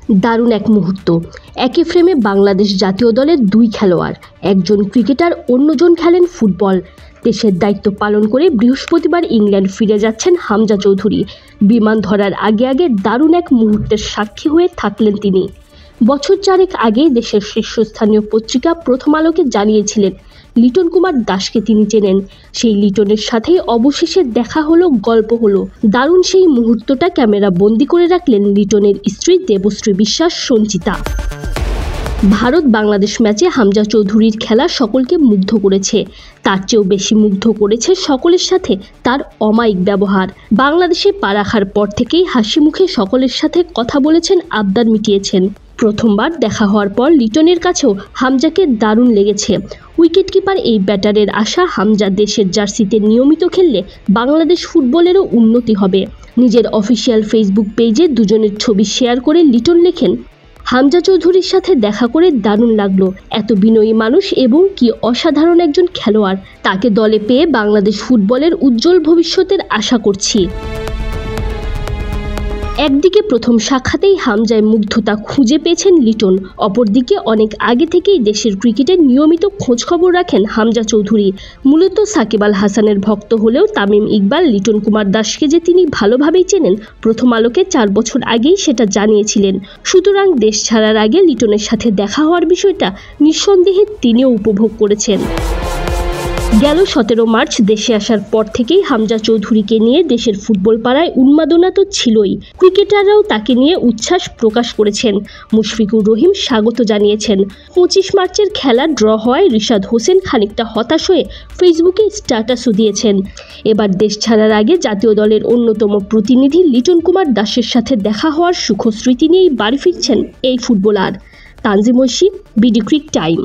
দারুণ এক মুহূর্ত। একই ফ্রেমে বাংলাদেশ জাতীয় দলের দুই খেলোয়াড়, একজন ক্রিকেটার, অন্যজন খেলেন ফুটবল। দেশের দায়িত্ব পালন করে বৃহস্পতিবার ইংল্যান্ড ফিরে যাচ্ছেন হামজা চৌধুরী। বিমান ধরার আগে আগে দারুণ এক মুহূর্তের সাক্ষী হয়ে থাকলেন তিনি। বছর চারেক আগে দেশের শীর্ষস্থানীয় পত্রিকা প্রথম আলোকে জানিয়েছিলেন লিটন কুমার দাসকে তিনি চেনেন। সেই লিটনের সাথেই অবশেষে দেখা হলো, গল্প হলো। দারুণ সেই মুহূর্তটা ক্যামেরা বন্দি করে রাখলেন লিটনের স্ত্রী দেবশ্রী বিশ্বাস সঞ্চিতা। ভারত বাংলাদেশ ম্যাচে হামজা চৌধুরীর খেলা সকলকে মুগ্ধ করেছে। তার চেয়েও বেশি মুগ্ধ করেছে সকলের সাথে তার অমায়িক ব্যবহার। বাংলাদেশে পা রাখার পর থেকেই হাসি মুখে সকলের সাথে কথা বলেছেন, আবদার মিটিয়েছেন। প্রথমবার দেখা হওয়ার পর লিটনের কাছেও হামজাকে দারুণ লেগেছে। উইকেটকিপার এই ব্যাটারের আশা, হামজা দেশের জার্সিতে নিয়মিত খেললে বাংলাদেশ ফুটবলেরও উন্নতি হবে। নিজের অফিসিয়াল ফেসবুক পেজে দুজনের ছবি শেয়ার করে লিটন লেখেন, হামজা চৌধুরীর সাথে দেখা করে দারুণ লাগলো। এত বিনয়ী মানুষ এবং কি অসাধারণ একজন খেলোয়াড়। তাকে দলে পেয়ে বাংলাদেশ ফুটবলের উজ্জ্বল ভবিষ্যতের আশা করছি। একদিকে প্রথম সাক্ষাতেই হামজায় মুগ্ধতা খুঁজে পেয়েছেন লিটন, অপরদিকে অনেক আগে থেকেই দেশের ক্রিকেটের নিয়মিত খোঁজখবর রাখেন হামজা চৌধুরী। মূলত সাকিব আল হাসানের ভক্ত হলেও তামিম ইকবাল, লিটন কুমার দাসকে যে তিনি ভালোভাবেই চেনেন, প্রথম আলোকে 4 বছর আগেই সেটা জানিয়েছিলেন। সুতরাং দেশ ছাড়ার আগে লিটনের সাথে দেখা হওয়ার বিষয়টা নিঃসন্দেহে তিনিও উপভোগ করেছেন। গেল 17 মার্চ দেশে আসার পর থেকেই হামজা চৌধুরীকে নিয়ে দেশের ফুটবল পাড়ায় উন্মাদনা তো ছিলই। ক্রিকেটাররাও তাকে নিয়ে উচ্ছ্বাস প্রকাশ করেছেন। মুশফিকুর রহিম স্বাগত জানিয়েছেন। 25 মার্চের খেলা ড্র হওয়ায় রিশাদ হোসেন খানিকটা হতাশ হয়ে ফেসবুকে স্ট্যাটাসও দিয়েছেন। এবার দেশ ছাড়ার আগে জাতীয় দলের অন্যতম প্রতিনিধি লিটন কুমার দাসের সাথে দেখা হওয়ার সুখস্মৃতি নিয়েই বাড়ি ফিরছেন এই ফুটবলার। Tanzim Oishi, BD cric time.